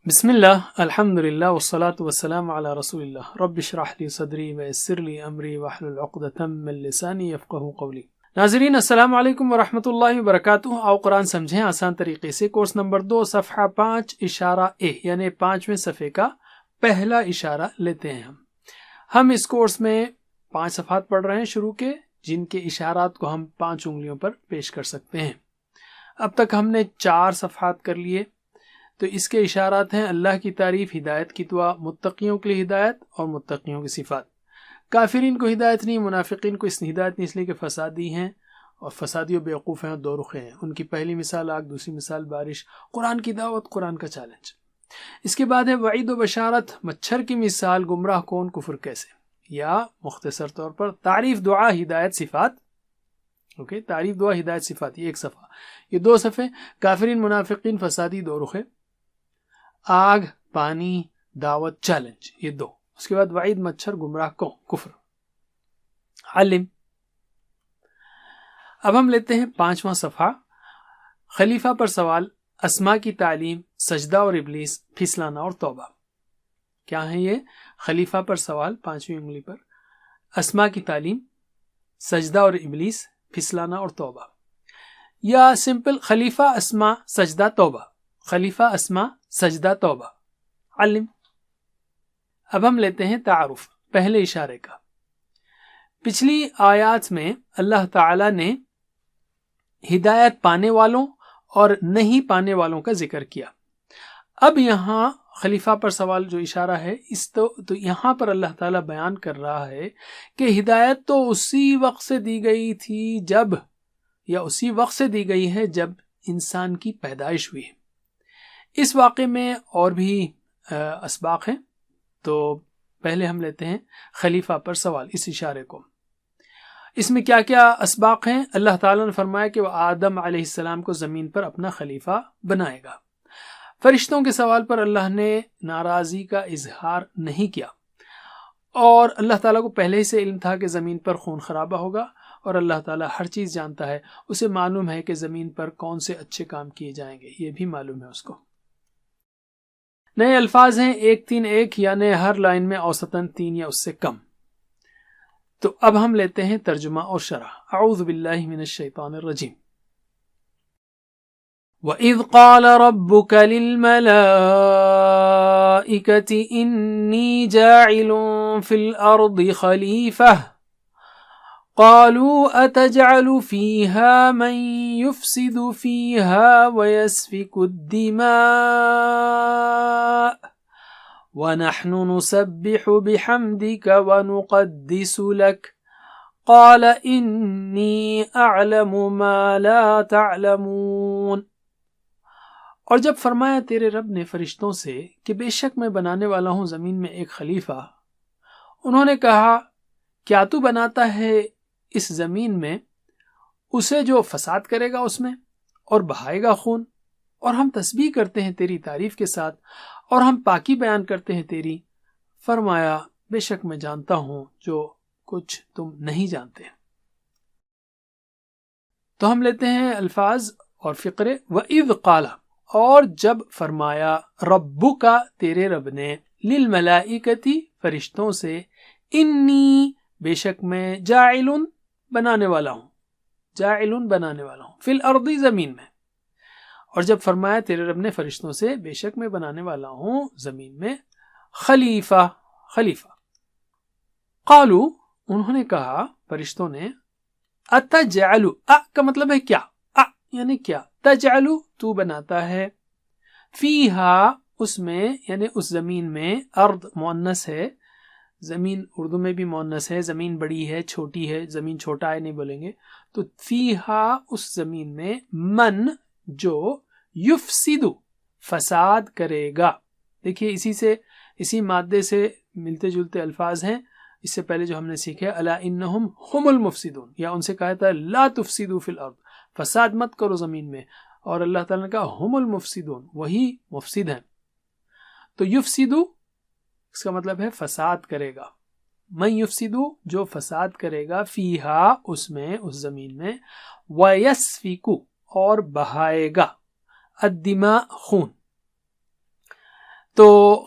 بسم اللہ الحمد للہ والصلاة والسلام علی رسول اللہ رب اشرح لی صدری ویسر لی امری واحلل عقدۃ من لسانی یفقہوا قولی۔ ناظرین السلام علیکم ورحمۃ اللہ وبرکاتہ۔ آؤ قرآن سمجھیں آسان طریقے سے۔ کورس نمبر 2 صفحہ 5 اشارہ اے یعنی 5ویں صفحے کا پہلا اشارہ لیتے ہیں۔ ہم اس کورس میں 5 صفحات پڑھ رہے ہیں شروع کے، جن کے اشارات کو ہم 5 انگلیوں پر پیش کر سکتے ہیں۔ اب تک ہم نے 4 صفحات کر لیے، تو اس کے اشارات ہیں: اللہ کی تعریف، ہدایت کی دعا، متقیوں کے لیے ہدایت اور متقیوں کی صفات۔ کافرین کو ہدایت نہیں، منافقین کو اس ہدایت نہیں، اس لیے کہ فسادی ہیں اور فسادی و بیوقوف ہیں اور 2 رخے ہیں۔ ان کی پہلی مثال آگ، دوسری مثال بارش، قرآن کی دعوت، قرآن کا چیلنج۔ اس کے بعد ہے وعید و بشارت، مچھر کی مثال، گمراہ کون، کفر کیسے، یا مختصر طور پر تعریف، دعا، ہدایت، صفات۔ تعریف، دعا، ہدایت، صفات، یہ ایک صفحہ، یہ 2 صفحے۔ کافرین، منافقین، فسادی، 2 رخے، آگ، پانی، دعوت، چیلنج، یہ 2۔ اس کے بعد وعید، مچھر، گمراہ کون، کفر۔ علم۔ اب ہم لیتے ہیں 5واں صفحہ، خلیفہ پر سوال، اسماء کی تعلیم، سجدہ اور ابلیس، پھسلانا اور توبہ۔ کیا ہے یہ؟ خلیفہ پر سوال 5ویں انگلی پر، اسماء کی تعلیم، سجدہ اور ابلیس، پھسلانا اور توبہ، یا سمپل خلیفہ، اسماء، سجدہ، توبہ، خلیفہ، اسماء، سجدہ، توبہ، علم۔ اب ہم لیتے ہیں تعارف، پہلے اشارے کا۔ پچھلی آیات میں اللہ تعالی نے ہدایت پانے والوں اور نہیں پانے والوں کا ذکر کیا۔ اب یہاں خلیفہ پر سوال جو اشارہ ہے، تو یہاں پر اللہ تعالی بیان کر رہا ہے کہ ہدایت تو اسی وقت سے دی گئی تھی اسی وقت سے دی گئی ہے جب انسان کی پیدائش ہوئی ہے۔ اس واقعے میں اور بھی اسباق ہیں، تو پہلے ہم لیتے ہیں خلیفہ پر سوال، اس اشارے کو۔ اس میں کیا کیا اسباق ہیں؟ اللہ تعالیٰ نے فرمایا کہ وہ آدم علیہ السلام کو زمین پر اپنا خلیفہ بنائے گا۔ فرشتوں کے سوال پر اللہ نے ناراضی کا اظہار نہیں کیا، اور اللہ تعالیٰ کو پہلے ہی سے علم تھا کہ زمین پر خون خرابہ ہوگا، اور اللہ تعالیٰ ہر چیز جانتا ہے، اسے معلوم ہے کہ زمین پر کون سے اچھے کام کیے جائیں گے، یہ بھی معلوم ہے اس کو۔ نئے الفاظ ہیں 1-3-1، یعنی ہر لائن میں اوسطاً 3 یا اس سے کم۔ تو اب ہم لیتے ہیں ترجمہ اور شرح۔ اعوذ باللہ من الشیطان الرجیم۔ وَإِذْ قَالَ رَبُّكَ لِلْمَلَائِكَةِ إِنِّي جَاعِلٌ فِي الْأَرْضِ خَلِيفَةً قَالُوا أَتَجْعَلُ فِيهَا مَن يُفْسِدُ فِيهَا وَيَسْفِكُ الدِّمَاءَ وَنَحْنُ نُسَبِّحُ بِحَمْدِكَ وَنُقَدِّسُ لَكَ قَالَ إِنِّي أَعْلَمُ مَا لَا تَعْلَمُونَ۔ اور جب فرمایا تیرے رب نے فرشتوں سے کہ بے شک میں بنانے والا ہوں زمین میں ایک خلیفہ، انہوں نے کہا کیا تو بناتا ہے اس زمین میں اسے جو فساد کرے گا اس میں اور بہائے گا خون، اور ہم تسبیح کرتے ہیں تیری تعریف کے ساتھ اور ہم پاکی بیان کرتے ہیں تیری۔ فرمایا بے شک میں جانتا ہوں جو کچھ تم نہیں جانتے۔ تو ہم لیتے ہیں الفاظ اور فقرے۔ وَإِذْ قَالَ، اور جب فرمایا، ربک تیرے رب نے، للملائکتی فرشتوں سے، انی بے شک میں، جاعل بنانے والا ہوں، فی الارض زمین میں۔ اور جب فرمایا تیرے رب نے فرشتوں سے، بے شک میں بنانے والا ہوں زمین میں خلیفہ۔ قالو، انہوں نے کہا فرشتوں نے، اتجعل، کا مطلب ہے کیا، یعنی کیا، تجعل تو بناتا ہے، فیہا اس میں یعنی اس زمین میں، ارض مؤنث ہے، زمین اردو میں بھی مؤنث ہے، زمین بڑی ہے چھوٹی ہے، زمین چھوٹا ہے نہیں بولیں گے، تو فیہا اس زمین میں، من جو، یفسد فساد کرے گا۔ دیکھیے اسی مادے سے ملتے جلتے الفاظ ہیں۔ اس سے پہلے جو ہم نے سیکھے، الا انہم هم المفسدون، یا ان سے کہا تھا لا تفسدوا فی الارض، فساد مت کرو زمین میں، اور اللہ تعالیٰ نے کہا هم المفسدون، وہی مفسد ہیں۔ تو یفسدو اس کا مطلب ہے فساد کرے گا، من یفسدو جو فساد کرے گا، فیہا اس میں، اس زمین میں، ویسفکو اور بہائے گا، الدماء خون۔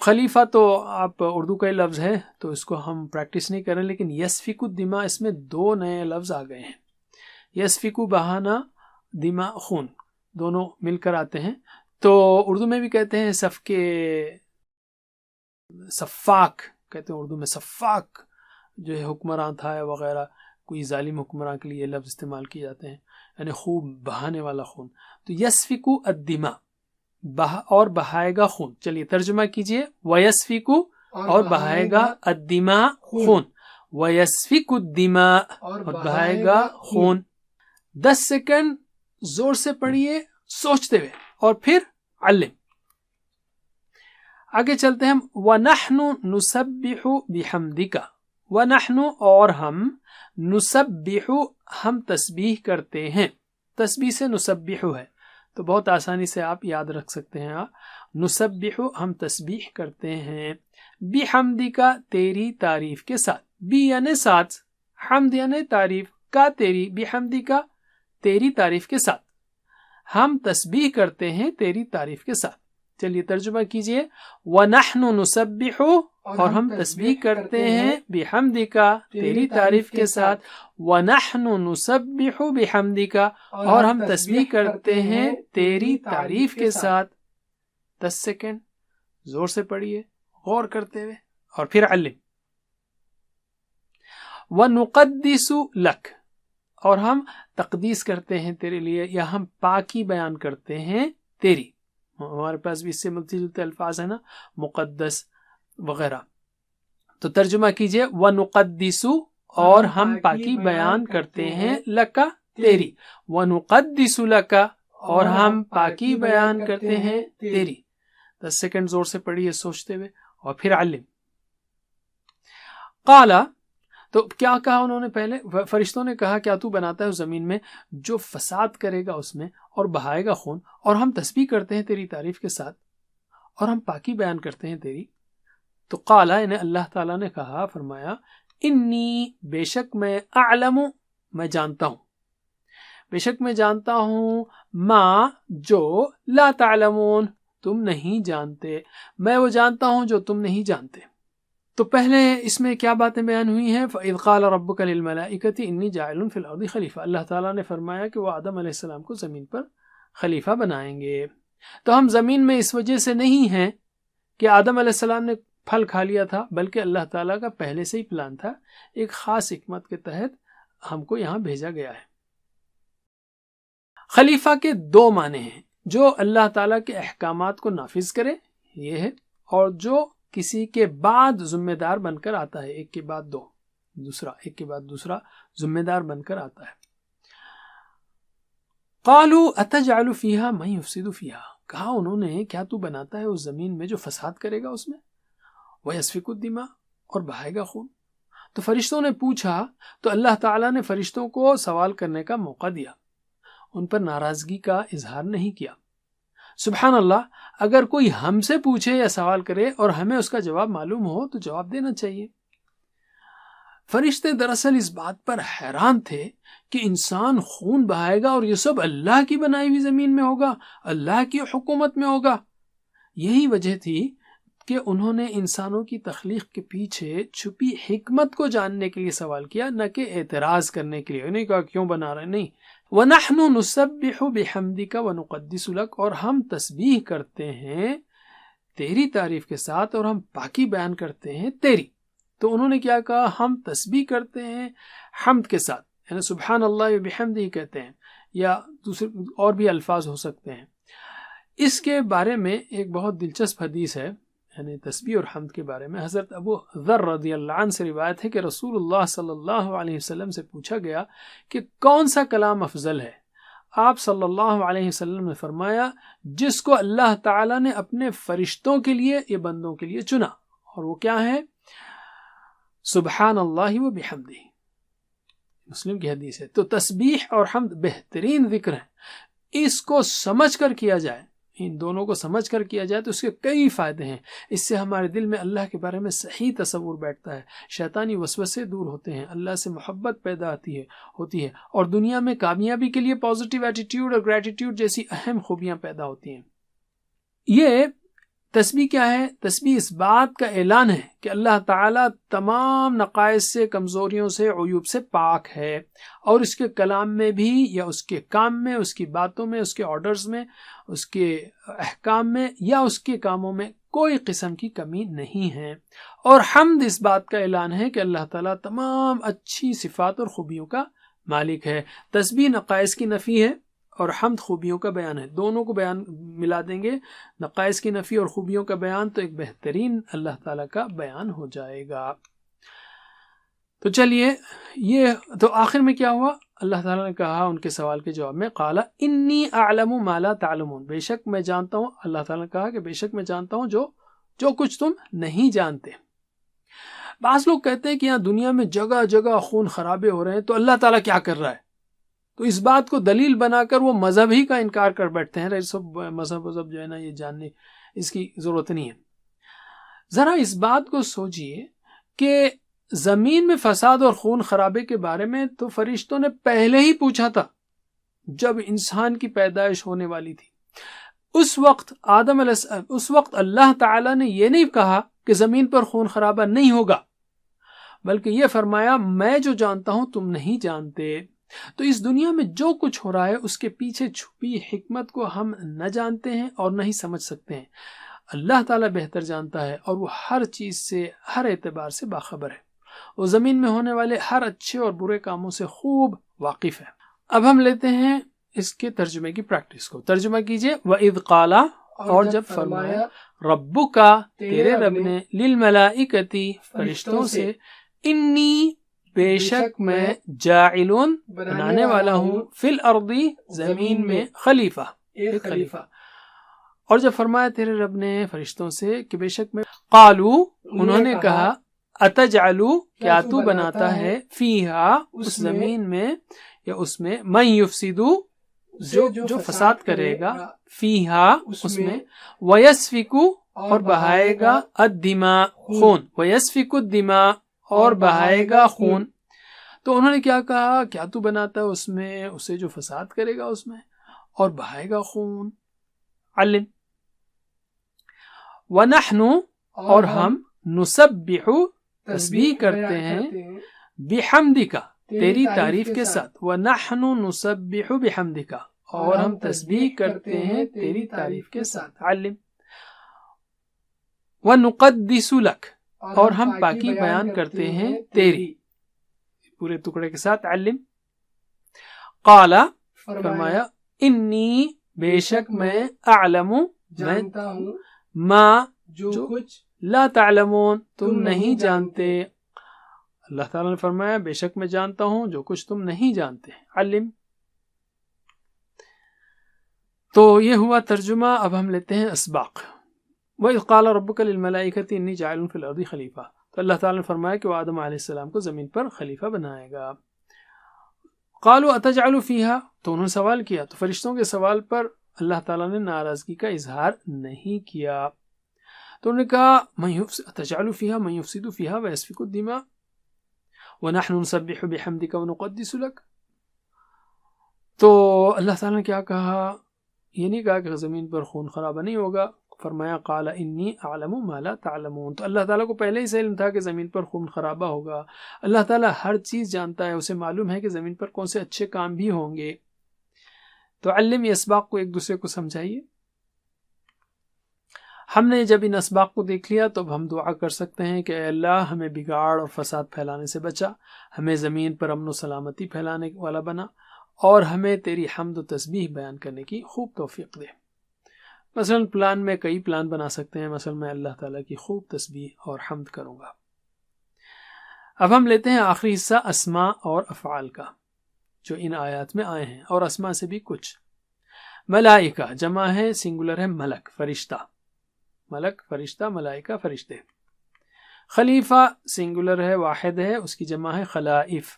خلیفہ تو آپ اردو کا ہی لفظ ہے تو اس کو ہم پریکٹس نہیں کریں، لیکن یسفک الدماء اس میں 2 نئے لفظ آ گئے ہیں. یسفک بہانا، دماء خون، دونوں مل کر آتے ہیں. تو اردو میں بھی کہتے ہیں سفاک کہتے ہیں، اردو میں سفاک جو ہے حکمران تھا وغیرہ، کوئی ظالم حکمران کے لیے یہ لفظ استعمال کیے جاتے ہیں، یعنی خوب بہانے والا خون. تو یسفکو الدماء، اور بہائے گا خون. چلیے ترجمہ کیجئے. وَيَسْفِكُ اور بہائے گا الدماء خون، وَيَسْفِكُ الدماء اور بہائے گا خون. 10 سیکنڈ زور سے پڑھیے سوچتے ہوئے اور پھر علم. آگے چلتے ہیں ہم. وَنَحْنُ نُسَبِّحُ بِحَمْدِكَ، وَنَحْنُ اور ہم، نُسَبِّحُ ہم تسبیح کرتے ہیں. تسبیح سے نسبح ہے تو بہت آسانی سے آپ یاد رکھ سکتے ہیں. نسبح ہم تسبیح کرتے ہیں، بحمدک تیری تعریف کے ساتھ. بی یعنی ساتھ، حمد یعنی تعریف، کا تیری، بحمدک تیری تعریف کے ساتھ. ہم تسبیح کرتے ہیں تیری تعریف کے ساتھ. چلیے ترجمہ کیجئے. وَنَحْنُ نُسَبِّحُ اور ہم تسبیح کرتے ہیں، بحمدک تیری تعریف کے ساتھ. وَنَحْنُ نُسَبِّحُ بِحَمْدِكَ اور ہم تسبیح کرتے ہیں تیری تعریف کے ساتھ. 10 سیکنڈ زور سے پڑھیے غور کرتے ہوئے اور پھر علم. وَنُقَدِّسُ لَكَ اور ہم تقدیس کرتے ہیں تیرے لیے، یا ہم پاکی بیان کرتے ہیں تیری. ہمارے پاس بھی اس سے ملتے جلتے الفاظ ہیں نا، مقدس وغیرہ. تو ترجمہ کیجئے. وَنُقَدِّسُ اور ہم پاکی بیان کرتے ہیں، لَكَ تیری. وَنُقَدِّسُ لَكَ اور ہم پاکی بیان کرتے ہیں تیری. 10 سیکنڈ زور سے پڑھیے سوچتے ہوئے اور پھر علم. قال تو کیا کہا انہوں نے؟ پہلے فرشتوں نے کہا کیا تو بناتا ہے اس زمین میں جو فساد کرے گا اس میں اور بہائے گا خون، اور ہم تسبیح کرتے ہیں تیری تعریف کے ساتھ اور ہم پاکی بیان کرتے ہیں تیری. تو قال انہیں اللہ تعالیٰ نے کہا، فرمایا، انی بے شک میں، اعلم میں جانتا ہوں، بے شک میں جانتا ہوں، ما جو، لا تعلمون تم نہیں جانتے، میں وہ جانتا ہوں جو تم نہیں جانتے. تو پہلے اس میں کیا باتیں بیان ہوئی ہیں؟ فَإِذْ قَالَ رَبُّكَ لِلْمَلَائِكَةِ إِنِّي جَاعِلٌ فِي الْأَرْضِ خلیفہ. اللہ تعالیٰ نے فرمایا کہ وہ آدم علیہ السلام کو زمین پر خلیفہ بنائیں گے. تو ہم زمین میں اس وجہ سے نہیں ہیں کہ آدم علیہ السلام نے پھل کھا لیا تھا، بلکہ اللہ تعالیٰ کا پہلے سے ہی پلان تھا، ایک خاص حکمت کے تحت ہم کو یہاں بھیجا گیا ہے. خلیفہ کے 2 معنی ہیں، جو اللہ تعالیٰ کے احکامات کو نافذ کرے یہ ہے، اور جو کسی کے بعد ذمہ دار بن کر آتا ہے، ایک کے بعد دوسرا، ایک کے بعد دوسرا ذمہ دار بن کر آتا ہے. قالوا اتجعل فیہا من یفسد فیہا، کہا انہوں نے کیا تو بناتا ہے اس زمین میں جو فساد کرے گا اس میں، ویسفک الدماء اور بہائے گا خون. تو فرشتوں نے پوچھا تو اللہ تعالیٰ نے فرشتوں کو سوال کرنے کا موقع دیا، ان پر ناراضگی کا اظہار نہیں کیا. سبحان اللہ، اگر کوئی ہم سے پوچھے یا سوال کرے اور ہمیں اس کا جواب معلوم ہو تو جواب دینا چاہیے. فرشتے دراصل اس بات پر حیران تھے کہ انسان خون بہائے گا اور یہ سب اللہ کی بنائی ہوئی زمین میں ہوگا، اللہ کی حکومت میں ہوگا. یہی وجہ تھی کہ انہوں نے انسانوں کی تخلیق کے پیچھے چھپی حکمت کو جاننے کے لیے سوال کیا، نہ کہ اعتراض کرنے کے لیے. نہیں کہا کیوں بنا رہے، نہیں. وَنَحْنُ نُسَبِّحُ بِحَمْدِكَ وَنُقَدِّسُ لَكَ اور ہم تسبیح کرتے ہیں تیری تعریف کے ساتھ اور ہم پاکی بیان کرتے ہیں تیری. تو انہوں نے کیا کہا؟ ہم تسبیح کرتے ہیں حمد کے ساتھ، یعنی سبحان اللہ بحمدہ کہتے ہیں، یا دوسرے اور بھی الفاظ ہو سکتے ہیں. اس کے بارے میں ایک بہت دلچسپ حدیث ہے، یعنی تسبیح اور حمد کے بارے میں. حضرت ابو ذر رضی اللہ عنہ سے روایت ہے کہ رسول اللہ صلی اللہ علیہ وسلم سے پوچھا گیا کہ کون سا کلام افضل ہے. آپ صلی اللہ علیہ وسلم نے فرمایا، جس کو اللہ تعالیٰ نے اپنے فرشتوں کے لیے یا بندوں کے لیے چنا، اور وہ کیا ہے؟ سبحان اللہ و بحمدہ. مسلم کی حدیث ہے. تو تسبیح اور حمد بہترین ذکر ہے. اس کو سمجھ کر کیا جائے، ان دونوں کو سمجھ کر کیا جائے تو اس کے کئی فائدے ہیں. اس سے ہمارے دل میں اللہ کے بارے میں صحیح تصور بیٹھتا ہے، شیطانی وسوسے دور ہوتے ہیں، اللہ سے محبت پیدا ہوتی ہے اور دنیا میں کامیابی کے لیے پازیٹیو ایٹیٹیوڈ اور گریٹیٹیوڈ جیسی اہم خوبیاں پیدا ہوتی ہیں. یہ تسبیح کیا ہے؟ تسبیح اس بات کا اعلان ہے کہ اللہ تعالیٰ تمام نقائص سے، کمزوریوں سے، عیوب سے پاک ہے، اور اس کے کلام میں بھی یا اس کے کام میں، اس کی باتوں میں، اس کے آرڈرز میں، اس کے احکام میں یا اس کے کاموں میں کوئی قسم کی کمی نہیں ہے۔ اور حمد اس بات کا اعلان ہے کہ اللہ تعالیٰ تمام اچھی صفات اور خوبیوں کا مالک ہے۔ تسبیح نقائص کی نفی ہے اور حمد خوبیوں کا بیان ہے، دونوں کو بیان ملا دیں گے، نقائص کی نفی اور خوبیوں کا بیان، تو ایک بہترین اللہ تعالیٰ کا بیان ہو جائے گا۔ تو چلیے، یہ تو آخر میں کیا ہوا؟ اللہ تعالیٰ نے کہا ان کے سوال کے جواب میں، قال انی اعلم ما لا تعلمون، بے شک میں جانتا ہوں، اللہ تعالیٰ نے کہا کہ بے شک میں جانتا ہوں جو کچھ تم نہیں جانتے۔ بعض لوگ کہتے ہیں کہ یہاں دنیا میں جگہ جگہ خون خرابے ہو رہے ہیں، تو اللہ تعالیٰ کیا کر رہا ہے؟ تو اس بات کو دلیل بنا کر وہ مذہب ہی کا انکار کر بیٹھتے ہیں، سب مذہب جو ہے نا، یہ جاننے اس کی ضرورت نہیں ہے۔ ذرا اس بات کو سوچئے کہ زمین میں فساد اور خون خرابے کے بارے میں تو فرشتوں نے پہلے ہی پوچھا تھا جب انسان کی پیدائش ہونے والی تھی۔ اس وقت اللہ تعالیٰ نے یہ نہیں کہا کہ زمین پر خون خرابہ نہیں ہوگا، بلکہ یہ فرمایا میں جو جانتا ہوں تم نہیں جانتے۔ تو اس دنیا میں جو کچھ ہو رہا ہے اس کے پیچھے چھپی حکمت کو ہم نہ جانتے ہیں اور نہ ہی سمجھ سکتے ہیں۔ اللہ تعالیٰ بہتر جانتا ہے اور وہ ہر چیز سے، ہر اعتبار سے باخبر ہے، وہ زمین میں ہونے والے ہر اچھے اور برے کاموں سے خوب واقف ہے۔ اب ہم لیتے ہیں اس کے ترجمے کی پریکٹس کو۔ ترجمہ کیجئے، وَإِذْ قَالَ، اور جب فرمایا، رَبُّكَ، تیرے رب نے، لِلْمَلَائِكَةِ، فرشتوں سے، انی، بے شک میں، جاعلون، بنانے والا ہوں، فی الارض، زمین میں، خلیفہ، ایک خلیفہ۔ اور جب فرمایا تیرے رب نے فرشتوں سے کہ بے شک میں، قالو، انہوں نے کہا، اتجعلو، کیا تو بناتا ہے، فیہا، اس زمین میں یا اس میں، من یفسدو، جو فساد کرے گا، فیہا، اس میں، ویسفکو، اور بہائے گا، الدماء، خون، ویسفکو الدماء، اور بہائے گا خون۔ تو انہوں نے کیا کہا، کیا تو بناتا ہے اس میں، اسے جو فساد کرے گا اس میں اور بہائے گا خون۔ علم، وَنَحْنُ، اور ہم، نُسَبِّحُ، تسبیح کرتے ہیں، بِحَمْدِكَ، تیری تعریف کے ساتھ، وَنَحْنُ نُسَبِّحُ بِحَمْدِكَ، اور ہم تسبیح کرتے ہیں تیری تعریف کے ساتھ۔ علم، وَنُقَدِّسُ لَكَ، اور ہم پاکی بیان کرتے ہیں تیری، پورے ٹکڑے کے ساتھ۔ علم، قال، فرمایا، انی، بے شک میں، اعلم، جانتا ہوں، ما، جو کچھ، لا تعلمون، تم نہیں جانتے۔ اللہ تعالیٰ نے فرمایا بے شک میں جانتا ہوں جو کچھ تم نہیں جانتے۔ علم۔ تو یہ ہوا ترجمہ۔ اب ہم لیتے ہیں اسباق۔ وَإِذْ قَالَ رَبُّكَ لِلْمَلَائِكَةِ إِنِّي جَاعِلٌ فِي الْأَرْضِ خَلِيفَةً، تو اللہ تعالیٰ نے فرمایا کہ وہ آدم علیہ السلام کو زمین پر خلیفہ بنائے گا۔ قالوا اتجعل فیہا، تو انہوں نے سوال کیا، تو فرشتوں کے سوال پر اللہ تعالیٰ نے ناراضگی کا اظہار نہیں کیا، تو انہوں نے کہا اتجعل فیہا من یفسد فیہا ویسفک الدماء ونحن نسبح بحمدک ونقدس لک۔ تو اللہ تعالیٰ نے کیا کہا؟ یہ نہیں کہا کہ زمین پر خون خرابہ نہیں ہوگا، فرمایا قال انی اعلم ما لا تعلمون۔ تو اللہ تعالیٰ کو پہلے ہی سے علم تھا کہ زمین پر خون خرابہ ہوگا۔ اللہ تعالیٰ ہر چیز جانتا ہے، اسے معلوم ہے کہ زمین پر کون سے اچھے کام بھی ہوں گے۔ تو علم، یہ اسباق کو ایک دوسرے کو سمجھائیے۔ ہم نے جب ان اسباق کو دیکھ لیا تو اب ہم دعا کر سکتے ہیں کہ اے اللہ ہمیں بگاڑ اور فساد پھیلانے سے بچا، ہمیں زمین پر امن و سلامتی پھیلانے والا بنا، اور ہمیں تیری حمد و تسبیح بیان کرنے کی خوب توفیق دے۔ مثلا پلان میں کئی پلان بنا سکتے ہیں، مثلا میں اللہ تعالیٰ کی خوب تسبیح اور حمد کروں گا۔ اب ہم لیتے ہیں آخری حصہ اسماء اور افعال کا جو ان آیات میں آئے ہیں، اور اسماء سے بھی کچھ۔ ملائکہ جمع ہے، سنگولر ہے ملک، فرشتہ، ملک فرشتہ، ملائکہ فرشتے۔ خلیفہ سنگولر ہے، واحد ہے، اس کی جمع ہے خلائف۔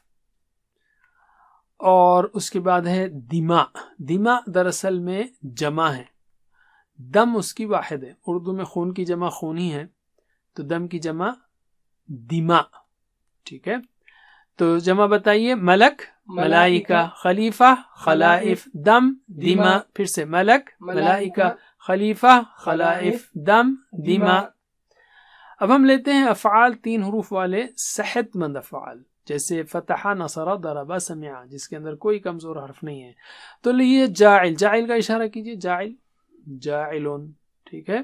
اور اس کے بعد ہے دماء، دماء دراصل میں جمع ہے، دم اس کی واحد ہے، اردو میں خون کی جمع خونی ہے، تو دم کی جمع دماء، ٹھیک ہے؟ تو جمع بتائیے، ملک ملائکہ، خلیفہ خلائف، دم دماء، پھر سے ملک ملائکہ، خلیفہ خلائف، دم دماء۔ اب ہم لیتے ہیں افعال 3 حروف والے صحت مند افعال، جیسے فتح، نصر، ضرب، سمع، جس کے اندر کوئی کمزور حرف نہیں ہے۔ تو لیے جاعل، جاعل کا اشارہ کیجئے، جاعل، جاعلن، ٹھیک ہے،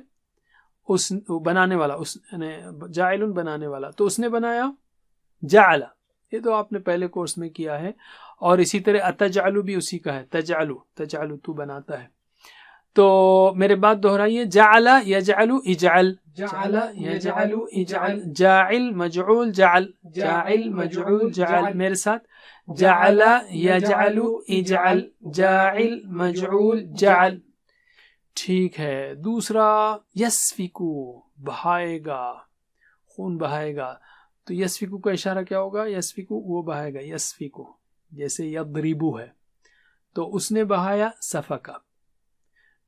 اس بنانے والا، اس نے جاعلن بنانے والا، تو اس نے بنایا جعل، یہ تو آپ نے پہلے کورس میں کیا ہے، اور اسی طرح اتجعل بھی اسی کا ہے، تجعل، تجعل تو بناتا ہے۔ تو میرے بات دہرائیے، جعل یجعل اجعل، جعل یجعل اجعل، جاعل مجعول جعل، جاعل مجعول جعل، میرے ساتھ، جعل یجعل اجعل، جاعل مجعول جعل۔ ٹھیک ہے، دوسرا یسفکو، بہائے گا، خون بہائے گا، تو یسفکو کا اشارہ کیا ہوگا؟ یسفکو وہ بہائے گا، یسفکو، جیسے یضربو ہے، تو اس نے بہایا سفکا۔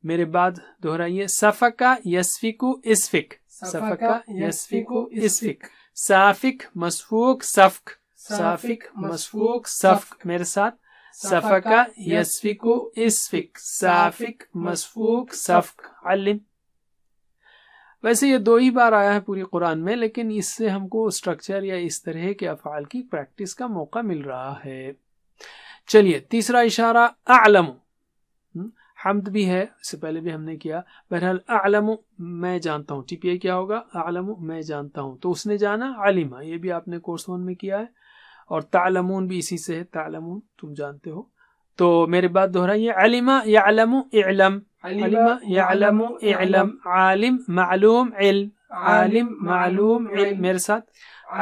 میرے بعد دہرائیے، سفکا یسفکو اسفک، سفکا یسفکو اسفک، سافک مسفوک سفک، سافک مسفوک سفک، میرے ساتھ، سفکا یسفکو اسفک، سافک مسفوک سفک۔ علم، ویسے یہ 2 ہی بار آیا ہے پوری قرآن میں، لیکن اس سے ہم کو اسٹرکچر یا اس طرح کے افعال کی پریکٹس کا موقع مل رہا ہے۔ چلیے، تیسرا اشارہ اعلم، حمد بھی ہے، اس سے پہلے بھی ہم نے کیا، بہرحال اعلم میں جانتا ہوں، ٹی پی آئی کیا ہوگا؟ اعلم میں جانتا ہوں، تو اس نے جانا علم، یہ بھی آپ نے کورس 1 میں کیا ہے، اور تعلمون بھی اسی سے ہے، تعلمون تم جانتے ہو۔ تو میرے بات دہرائیے، علم یعلم اعلم، علم یعلم اعلم، عالم معلوم علم، عالم معلوم علم، میرے ساتھ،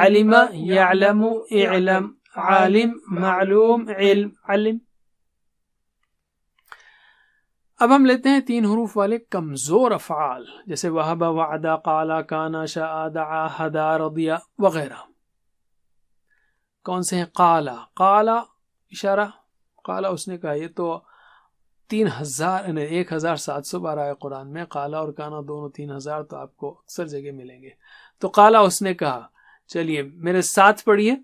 علم یعلم اعلم، عالم معلوم علم، علم۔ اب ہم لیتے ہیں 3 حروف والے کمزور افعال، جیسے وہب، وعدہ، قالا، کانا، شاء، دعا، ہدا، رضیا وغیرہ۔ کون سے ہیں؟ قالا، قالا اشارہ، قالا اس نے کہا، یہ تو 1700 بار آیا قرآن میں، قالا اور کانا دونوں 3000 تو آپ کو اکثر جگہ ملیں گے۔ تو قالا اس نے کہا، چلیے میرے ساتھ پڑھیے،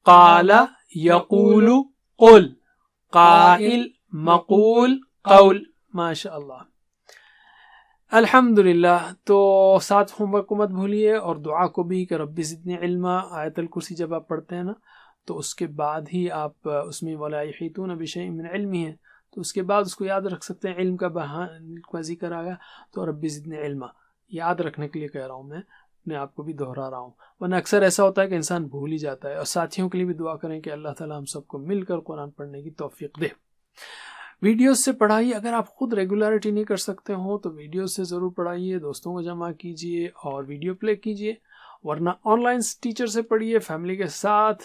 قالا یقول قل، قائل مقول قول، ماشاء اللہ، الحمدللہ۔ تو 7 ہوم ورک کو مت بھولیے، اور دعا کو بھی، کہ رب زدنی علما، آیت الکرسی جب آپ پڑھتے ہیں نا، تو اس کے بعد ہی آپ اس میں ولا یحیطون بشیء من علمہ ہے، تو اس کے بعد اس کو یاد رکھ سکتے ہیں، علم کا ذکر آیا تو رب زدنی علما، یاد رکھنے کے لیے کہہ رہا ہوں، میں آپ کو بھی دہرا رہا ہوں، ورنہ اکثر ایسا ہوتا ہے کہ انسان بھول ہی جاتا ہے۔ اور ساتھیوں کے لیے بھی دعا کریں کہ اللہ تعالیٰ ہم سب کو مل کر قرآن پڑھنے کی توفیق دے۔ ویڈیوز سے پڑھائیے، اگر آپ خود ریگولیرٹی نہیں کر سکتے ہوں تو ویڈیوز سے ضرور پڑھائیے، دوستوں کو جمع کیجیے اور ویڈیو پلے کیجیے، ورنہ آن لائن ٹیچر سے پڑھیے، فیملی کے ساتھ،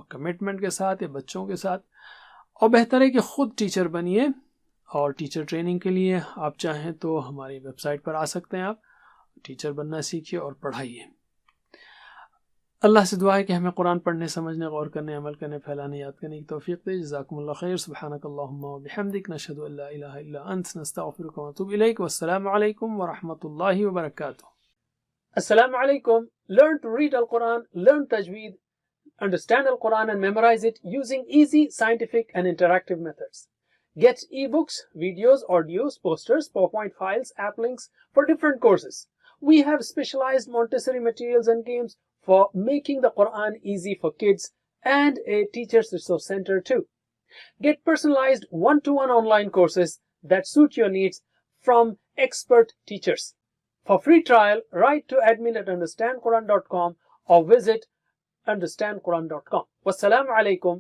کمٹمنٹ کے ساتھ یا بچوں کے ساتھ، اور بہتر ہے کہ خود ٹیچر بنیے۔ اور ٹیچر ٹریننگ کے لیے آپ چاہیں تو ہماری ویب سائٹ پر آ سکتے ہیں، آپ ٹیچر بننا سیکھیے اور پڑھائیے۔ اللہ سے دعا ہے کہ ہمیں قرآن پڑھنے، سمجھنے، غور کرنے، عمل کرنے، پھیلانے، یاد کرنے کی توفیق دے۔ جزاکم اللہ خیر، سبحانک اللہم و بحمدک، نشہد ان لا الہ الا انت، نستغفرک و نتوب الیک، والسلام علیکم ورحمۃ اللہ وبرکاتہ۔ السلام علیکم۔ Learn to read Al-Quran, learn tajweed, understand Al-Quran and memorize it using easy, scientific and interactive methods. Get ebooks, videos, audios, posters, PowerPoint files, app links for different courses. We have specialized Montessori materials and games for making the Quran easy for kids, and a teacher's resource center too. Get personalized one-to-one online courses that suit your needs from expert teachers. For free trial, write to admin@understandquran.com or visit understandquran.com. Wassalamu alaikum.